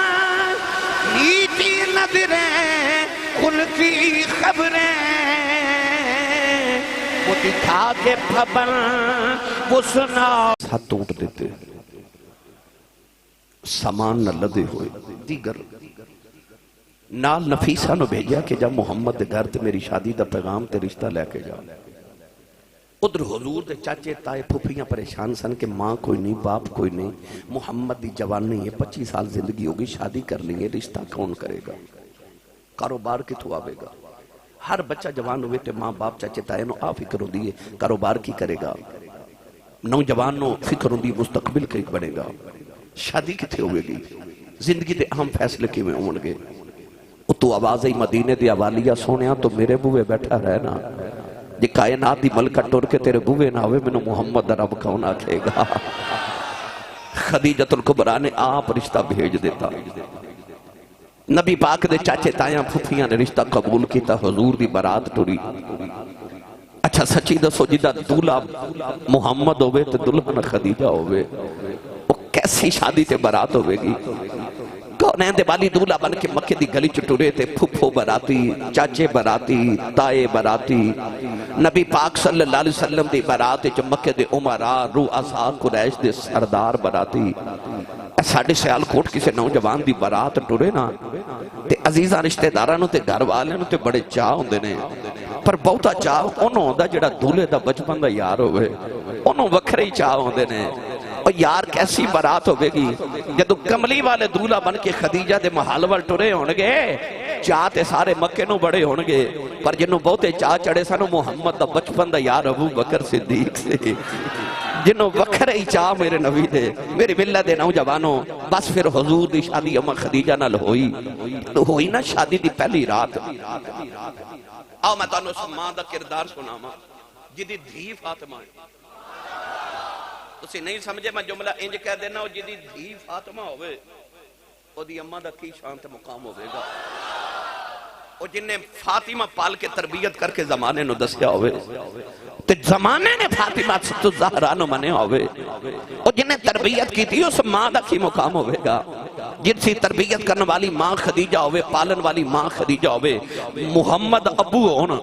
نیچی نظریں کل کی خبریں وہ دکھا کے پھبن وہ سنا ہاتھ ٹوٹ دیتے سامان نہ لدے ہوئے دیگر نال نفیسہ نو بھیجا کہ جا محمد دے گھر تے میری شادی دا پیغام تے رشتہ لے کے جا ادھر حضور دے چاچے تائے پھپھیاں پریشان سن کہ ماں کوئی نہیں باپ کوئی نہیں محمد دی جوانی ہے 25 سال زندگی ہوگی شادی کرنی ہے رشتہ کون کرے گا کاروبار کتھوں آوے گا ہر بچہ جوان ہوئے تے ماں باپ چاچے تائے نو آ فکر ہو دیئے کاروبار کی کرے گا نوجوان نو فکر ہو دی مستقبل کئی بڑھے گا شادی کتھے ہوئے گی زندگی دے اہم فیصلے کی میں ہون گے تو آوازی مدینے دی آوالیہ سونیا تو میرے بوے بیٹھا رہنا جی کائنات دی ملکہ ٹور کے تیرے بوے نہ ہوئے منو محمد رب کون آکھے گا خدیجۃ الکبریٰ نے آپ رشتہ بھیج دیتا نبی پاک دے چاچے تایاں پھپھیاں نے رشتہ قبول کیتا حضور دی برات ٹوری اچھا سچی دسو جدہ دولہ محمد ہوئے تو دلہن خدیجہ ہوئے وہ کیسی شادی تے برات ہوئے گی کونین دے والی دولہ بن کے مکہ دی گلی چٹورے تے پھپھو براتی چاچے براتی تائے براتی نبی پاک صلی اللہ علیہ وسلم دی برات جو مکہ دے عمرہ رؤساء قریش دے سردار براتی ساڑھے سیال کوٹ کسے نوجوان دی برات ٹورے نا تے عزیزہ رشتہ دارانو تے گھر والے تے بڑے چاہ ہوندے نے پر بہتا چاہ انہوں ہوندا جڑا دولے دا بچپن دا یار ہوئے انہوں وکھرے چاہ ہوندے نے اور یار کیسی برات ہوئے گی جدو کملی والے دولہ بن کے خدیجہ دے محال وال ٹورے ہونگے چاہتے سارے مکے نو بڑے ہونگے پر جنہوں بہتے چاہ چڑے سنو محمد دا بچپن دا یار ابو بکر صدیق سے جنہوں وکھرے ہی چاہ میرے نبی دے میری ملت دے نوجوانوں بس پھر حضور دی شادی اما خدیجہ نال ہوئی نا شادی دی پہلی رات آؤ میں تانوں سمان دا کردار سناما جدی دھی فاطمہ ہے تسی نہیں سمجھے میں جملہ انج کہہ دینا ہو جدی دھی فاطمہ ہوئے او دی اممہ دا کی شانت مقام ہوئے گا او جنہیں فاطمہ پال کے تربیت کر کے زمانے نو دسیا ہوئے تو زمانے نے فاطمہ ستو زہرانو منے ہوئے او جنہیں تربیت کی تھی اس ماں دا کی مقام ہوئے گا جن سی تربیت کرنے والی ماں خدیجہ ہوئے پالن والی ماں خدیجہ ہوئے محمد ابو ہونا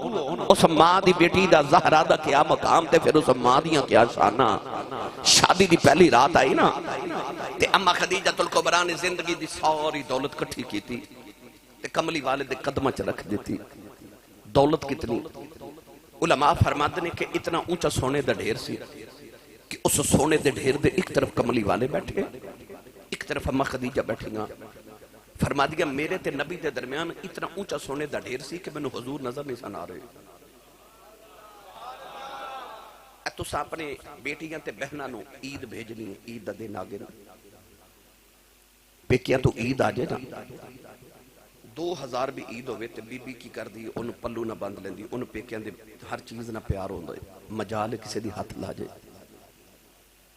اس ماں دی بیٹی دا زہرہ دا کیا مقام تے پھر اس ماں دیاں کیا شانہ شادی دی پہلی رات آئی نا تے اما خدیجۃ الکبریٰ نے زندگی دی ساری دولت کٹھی کی تھی تے کملی والد قدمہ چ رکھ دیتی دولت کتنی علماء فرماتے ہیں کہ اتنا اونچا سونے دا ڈھیر سی کہ اس سونے دے ڈھیر دے ایک طرف کملی والے بیٹھے ایک طرف اما خدیجہ بیٹھی گا فرما دیا میرے تے نبی دے درمیان اتنا اونچا سونے دا ڈھیر سی کہ میں نے حضور نظر نہیں سن آ رہے تو سا اپنے بیٹیاں تے بہناں نو عید بھیجنی عید دا دن آگے نا پیکیاں تو عید آجے نا 2000 بھی عید ہوئے تے بی بی کی کر دی ان پلو نہ باندھ لیں دی ان پیکیاں دے ہر چیز نہ پیار ہوندے مجال کسے دی ہاتھ لا جائے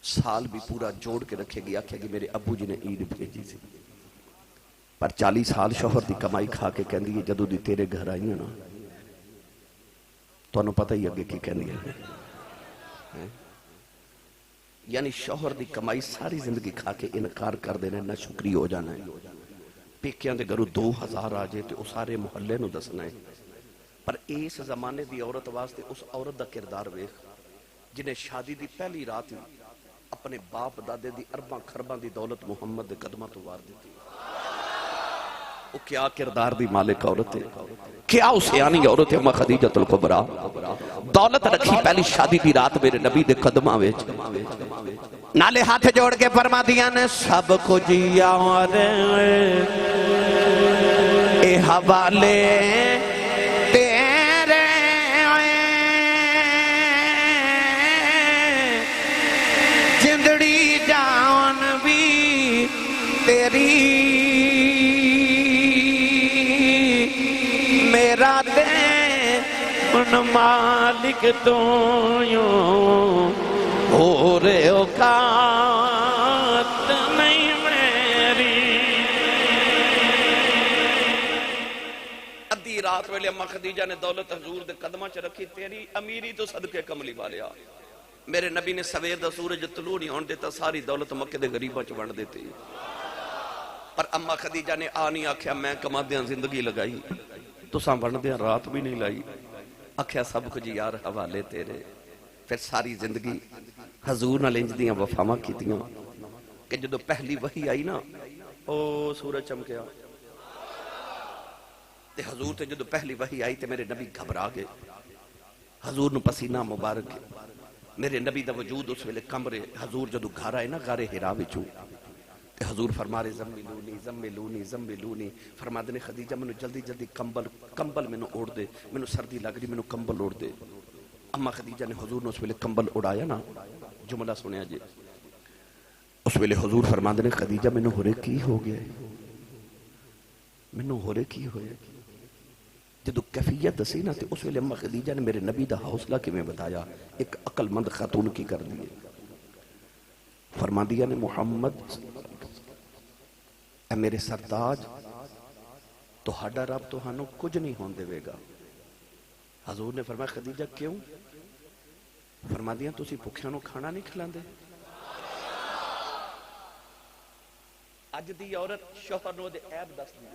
سال بھی پورا جوڑ کے رکھے گیا کہ میرے ابو جی نے عید بھیجی سی پر 40 سال شوہر دی کمائی کھا کے کہندی ہے جدو دی تیرے گھر آئی ہیں نا تو انہوں پتہ ہی اگے کی کہندی ہے یعنی شوہر دی کمائی ساری زندگی کھا کے انکار کر دینے نہ شکری ہو جانا ہے پیکیاں دے گھروں 2000 آجے تے او سارے محلے نو دسنا ہے پر اس زمانے دی عورت واسطے اس عورت دا کردار ویکھ جنہیں شادی دی پہلی رات ہی اپنے باپ دادے دی ارباں خرباں دی دولت محمد دے قدمہ تو وار دیتی. وہ کیا کردار دی مالک عورت ہے، کیا اسیانی عورت ہے. خدیجہ الکبریٰ دولت رکھی پہلی شادی دی رات میرے نبی دے قدمہ وچ، نالے ہاتھ جوڑ کے فرما دیا نے سب کچھ یار اے حوالے تیرے جندڑی جان بھی تیری میرا دے ان مالک تو یوں ہو رہے اوقات نہیں میری. ادھی رات ویلے اماں خدیجہ نے دولت حضور دے قدمہ چ رکھی، تیری امیری تو صدقے کملی والیا. میرے نبی نے سویر دا سورج طلوع نہیں ہون دیتا، ساری دولت مکے دے غریباں چ ونڈ دیتی. پر اماں خدیجہ نے نہیں آکھیا میں کما دیاں زندگی لگائی، تساں ونڈ دیاں رات بھی نہیں لائی. آکھیا سب کچھ یار حوالے تیرے. پھر ساری زندگی حضور نال انج دیاں وفاواں کیتیاں کہ جدو پہلی وحی آئی نا او سورج چمکیا تے حضور تے جدو پہلی وحی آئی تے میرے نبی گھبرا گئے. حضور نو پسینہ مبارک میرے نبی دا وجود اس ویلے کمرے. حضور جدو گھر آئے نا غار حرا وچوں تے حضور فرما رہے زملونی زملونی زملونی. فرما دے خدیجہ مینوں جلدی جلدی کمبل مینوں اوڑھ دے، مینوں سردی لگ رہی، مینوں کمبل اوڑھ دے. اماں خدیجہ نے حضور نے اس ویلے کمبل اڑایا نا، جملہ سنیا جی. اس ویلے حضور فرماندے نے خدیجہ مینوں ہورے کی ہو گیا، مینوں ہورے کی ہویا. جدو کیفیت دسی نا تے اس ویلے اماں خدیجہ نے میرے نبی دا حوصلہ کیویں بتایا، ایک عقل مند خاتون کی کر دیے. فرماندیا نے محمد اے میرے سرتاج تہاڈا رب تہانوں کچھ نہیں ہون دے گا. حضور نے فرمایا خدیجہ کیوں؟ فرما دیا تسی بھکھیاں نو کھانا نہیں کھلاندے. اج دی عورت شوہر نو دے عیب دس دی.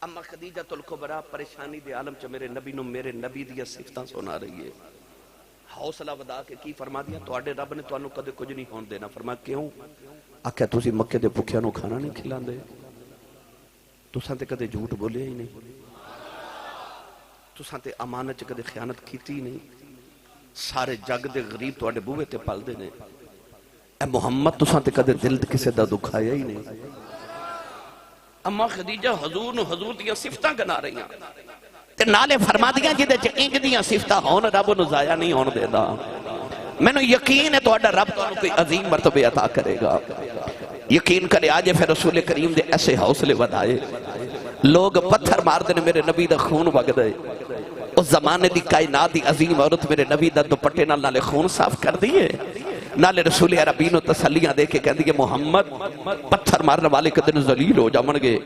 اما خدیجہ الکبریٰ پریشانی دے عالم چ میرے نبی نو میرے نبی دی صفتاں سنا رہی ہے. حوصلہ ودا کے کی فرما دیا تواڈے رب نے تانوں کدے کچھ نہیں ہون دینا. فرما کیوں؟ آکھیا تسی مکے دے بھکھیاں نو کھانا نہیں کھلاندے. تساں تے کدے جھوٹ بولیا ہی نہیں، تساں تے امانت چ کدے خیانت کیتی نہیں. سارے جگ دے غریب تواڈے بوہے تے پل دے نے. اے محمد تساں تے کدے دل کسے دا دکھایا ہی نہیں. اما خدیجہ حضور نو حضور دیاں صفتاں گنا رہی ہیں تے نالے فرما دیا جدے چ انج دیاں صفتاں ہون رب نو ضائع نہیں ہون دیندا. مینوں یقین ہے تہاڈا رب تانوں کوئی عظیم مرتبے عطا کرے گا. یقین کرے آجے پھر رسول کریم دے ایسے حوصلے ودائے. لوگ پتھر مار دے میرے نبی دا خون وگ دے. اس زمانے دی کائنات دی عظیم عورت میرے نبی دا دوپٹے نالے خون صاف کر دیئے، نالے رسول عربی نو تسلیاں دے کے کہہ دیئے محمد پتھر مارنے والے کے دن ذلیل ہو جامن گے.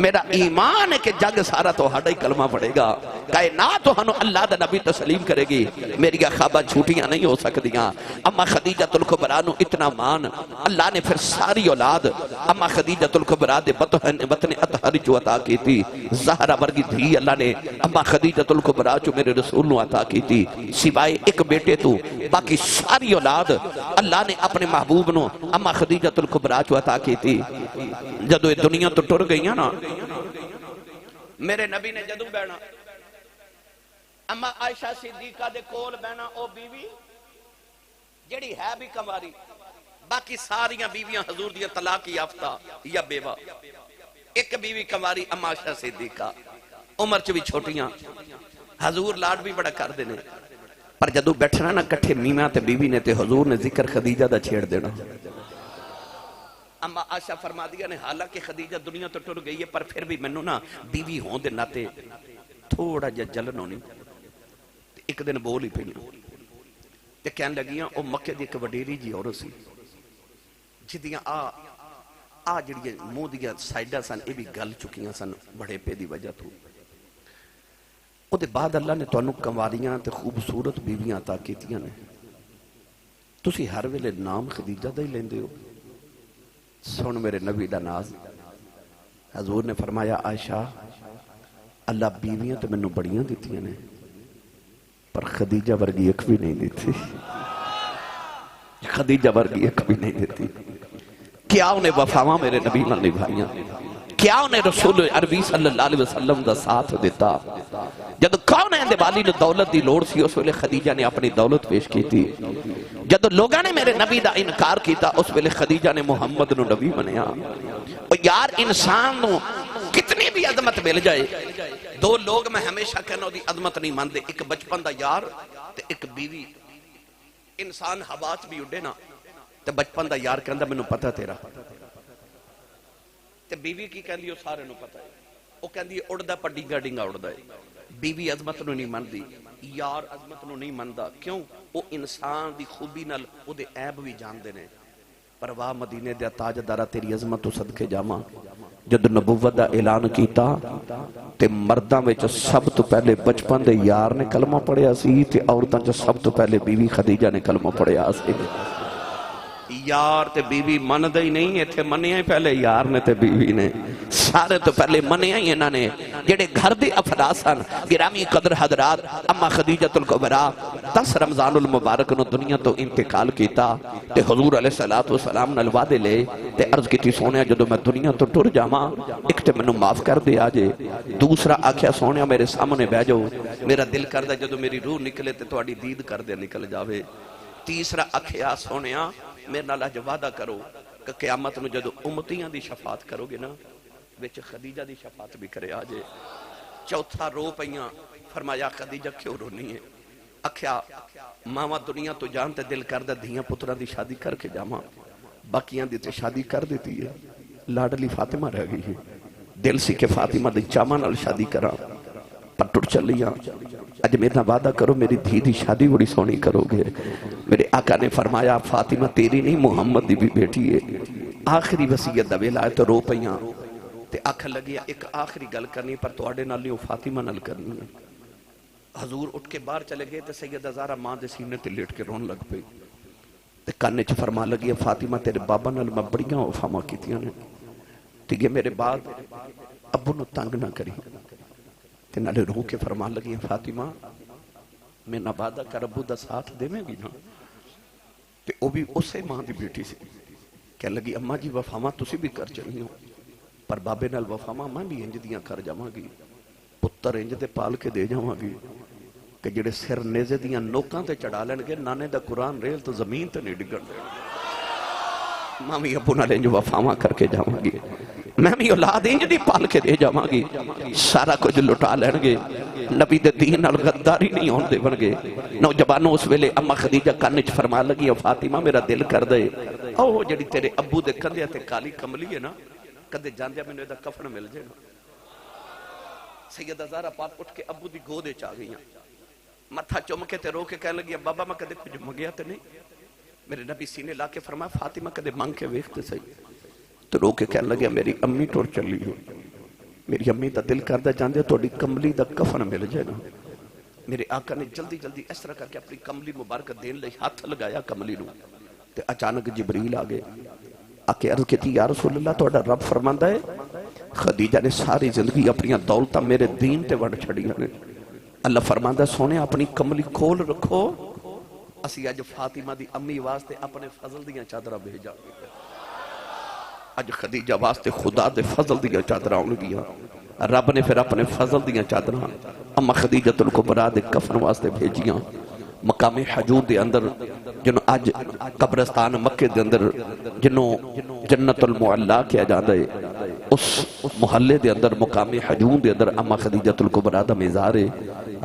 میرا ایمان ہے کہ جگ سارا تو ہڈا ہی کلمہ پڑے گا. کائنات تو ہنو اللہ دا نبی تسلیم کرے گی. میری خوابہ جھوٹیاں نہیں ہو سکتیاں. اما خدیجہ الکبریٰ نو اتنا مان اللہ نے پھر ساری اولاد اما خدیجہ الکبریٰ دے بطن اطہر جو عطا کی تھی. زہرہ ورگی دھی اللہ نے اما خدیجہ الکبریٰ جو میرے رسول نو عطا کی تھی. سوائے ایک بیٹے تو باقی ساری اولاد اللہ نے اپنے محبوب نو اما خدیجہ الکبریٰ جو عطا کی تھی. جدو یہ دنیا تو ٹر گئی نا میرے نبی نے جدو بینا اما عائشہ صدیقہ دے کول بینا او بیوی جڑی ہے بھی کماری، باقی ساریاں بیویاں حضور دیا طلاق یافتہ یا بیوہ. ایک بیوی کماری اما عائشہ صدیقہ، عمر چ بھی چھوٹیاں، حضور لاڈ بھی بڑا کر دینے. پر جدو بیٹھنا نا کٹھے میمہ تے بیوی نے تے حضور نے ذکر خدیجہ دا چھیڑ دینا. اما عائشہ فرما دیا نے حالانکہ خدیجہ دنیا تو ٹر گئی ہے پر پھر بھی منو نا بیوی ہون دے ناتے تھوڑا جا جلن ہونی. ایک دن بول ہی پہنی تے کہنے لگیاں او مکے دی ایک وڈیری جی عورت سی جدیاں جڑی منہ دیا سائیڈا سن اے بھی گل چکیاں سن بڑے پے دی وجہ تو. او دے بعد اللہ نے تانوں کنواریاں تے خوبصورت بیویاں عطا کیتیاں نے. تسی ہر ویلے نام خدیجہ دا ہی لیندے ہو. سن میرے نبی دا ناز. حضور نے فرمایا عائشہ اللہ بیویاں تو مینوں بڑیاں دیتیاں نے پر خدیجہ ورگی ایک بھی نہیں دیتی، خدیجہ ورگی ایک بھی نہیں دیتی۔ کیا انہیں وفاواں میرے نبی نال نبھائیاں، کیا انہیں رسول عربی صلی اللہ علیہ وسلم دا ساتھ دیتا۔ جد کون ہے والی نے دولت دی لوڑ سی، اس ویلے خدیجہ نے اپنی دولت پیش کی تھی۔ جد لوگاں نے میرے نبی دا انکار کیتا، اس ویلے خدیجہ نے محمد نو نبی بنیا۔ اور یار انسان نو کتنی بھی عظمت مل جائے، دو لوگ میں ہمیشہ کہنا دی عظمت نہیں ماندے، ایک بچپن دا یار تے ایک بیوی۔ انسان ہوا چ بھی اڈے نا تے بچپن دا یار کہندا مینوں پتہ تیرا، تے بیوی کی کہندی او سارے نو پتہ ہے، او کہندی اڑدا پر ڈنگا ڈنگا اڑدا ہے۔ بیوی عظمت نو نہیں مندی، یار عظمت نو نہیں مندا، کیوں؟ او انسان دی خوبی نال او دے عیب بھی جاندے نے۔ پر واہ مدینے دے تاجدارا تیری عظمت تو صدقے جاواں، جد نبوت دا اعلان کیتا تے مرداں وچ سب تو پہلے بچپن دے یار نے کلمہ پڑھیا سی تے عورتاں چ سب تو پہلے بیوی خدیجہ نے کلمہ پڑھیا سی۔ یار تے بیوی من دے ہی نہیں، ایتھے منیا ہی پہلے یار نے تے بیوی نے، سارے تو پہلے منیا ہی انہاں نے جڑے گھر دے افراد سن۔ گرامی قدر حضرات، اما خدیجۃ الکبریٰ 10 رمضان المبارک نو دنیا تو انتقال کیتا تے حضور علیہ السلام نال وعدے لے تے عرض کیتی سونیا جدو میں دنیا تو ٹر جاواں ایک تے مینوں معاف کر دے آجے، دوسرا آکھیا سونیا میرے سامنے بیٹھ جاؤ، میرا دل کردا جدو میری روح نکلے تے تہاڈی دید کر دے نکل جاوے۔ تیسرا آکھیا سونیا میرے نال اج وعدہ کرو کہ قیامت نو جدو امتیاں دی شفاعت کرو گے نا وچ خدیجہ دی شفاعت بھی کرے آجے۔ چوتھا رو پئیاں، فرمایا خدیجہ کیوں رونی ہے؟ آکھیا ماما دنیا تو جانتے دل کردہ دھیاں پترہ دی شادی کر کے جاما، باقیاں دی تے شادی کر دیتی ہے، لاڈلی فاطمہ رہ گئی ہے، دل سی کہ فاطمہ دی چاما نال شادی کرا، پر ٹر چلیاں اج میرا وعدہ کرو میری دھی دی شادی بڑی سونی کرو گے۔ میرے آقا نے فرمایا فاطمہ تیری نہیں محمد دی بھی بیٹی ہے۔ آخری وصیت دا ویلا ہے تو رو پئیاں تے آکھن لگیا ایک آخری گل کرنی پر تواڈے نال نہیں فاطمہ نال کرنی ہے۔ حضور اٹھ کے باہر چلے گئے تے سیدہ زہرا ماں دے سینے تے لیٹ کے رون لگ پئی تے کانے چ فرما لگی فاطمہ تیرے بابا نال میں بڑیاں وفاواں کیتیاں نے تے یہ میرے بعد ابو نو تنگ نہ کری تے نالے رو کے فرما لگی فاطمہ میں نہ وعدہ کر ابو دا ساتھ دے میں بھی نا تے او بھی اسے ماں دی بیٹی سی۔ کہنے لگی اماں جی وفاواں تسی بھی کر چلی ہو پر بابے نال وفاواں میں بھی انج دیاں کر جاواں گی، پتر انج دے پال کے دے جاواں گی کہ جڑے سر نیزے دیاں نوکاں تے چڑھا لین گے نانے دا قرآن ریل تو زمین تے نہیں ڈگن دے، ماں بھی ابو نال انج وفاواں کر کے جاواں گی، میں بھی اولاد انج دی پال کے دے جاواں گی، سارا کچھ لٹا لین گے، نبی دے دین نال غداری نہیں ہون دے بن گے۔ نوجوانوں اس ویلے اما خدیجہ کان وچ فرما لگی فاطمہ میرا دل کر دے او جڑی تیرے ابو دے کندھے تے کالی کملی ہے نا کدے جاندیا مینوں دا کفن مل جائے گا۔ سیدہ زہرا پاک اٹھ کے ابو دی گود وچ آ گئیاں، متھا چوم کے تے رو کے کہنے لگی بابا میں کدے کچھ منگیا تے نہیں؟ میرے نبی سینے لا کے فرمایا فاطمہ کدے مانگ کے ویکھتے صحیح، تو رو کے کہنے لگیا میری امی ٹر چلی ہو، میری امی دا دل کردہ جاندے تہاڈی کملی دا کفن مل جائے گا۔ میرے آقا نے جلدی جلدی اس طرح کر کے اپنی کملی مبارکہ دین لئی ہاتھ لگایا کملی نو تے اچانک جبریل آ گئے، آکے عرض کیتی یا رسول اللہ تہاڈا رب فرماندا ہے خدیجہ نے ساری زندگی اپنی دولتاں میرے دین تے وڈ چھڑیاں نے، اللہ فرماندا سونے اپنی کملی کھول رکھو، اسی اج فاطمہ دی امی واسطے اپنے فضل دیاں چادراں بھیجا گے، اج خدیجہ واسطے خدا دے فضل دیاں چادراں آن گیاں، رب نے پھر اپنے فضل دیاں چادراں اما خدیجۃ الکبریٰ دے کفن واسطے بھیجیاں۔ مقام حجور دے اندر جنہوں اج قبرستان مکے دے اندر جنہوں جنت المعلا کیا جاندہ ہے اس محلے دے اندر مقام حجور دے اندر اما خدیجۃ الکبریٰ دا مزار ہے۔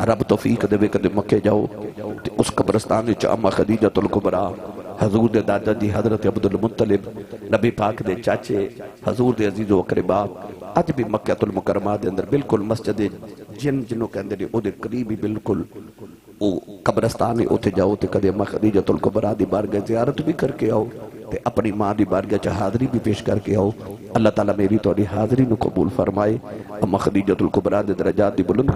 رب توفیق دے کدے مکے جاؤ اس قبرستان وچ اما خدیجۃ الکبریٰ حضور دے دادا جی حضرت عبدالمطلب نبی پاک دے چاچے حضور دے عزیز و اقربا اج بھی مکہ المکرمہ دے اندر بالکل مسجد جنوں کہندے نے او دے قریب ہی بالکل او قبرستان ہے، اوتھے جاؤ تے کدے اما خدیجۃ الکبریٰ دی بارگاہ زیارت بھی کر کے آؤ تے اپنی ماں دی بارگاہ چ حاضری بھی پیش کر کے آؤ۔ اللہ تعالیٰ میری تہاڈی حاضری نو قبول فرمائے، اما خدیجۃ الکبریٰ دے درجات دی بلند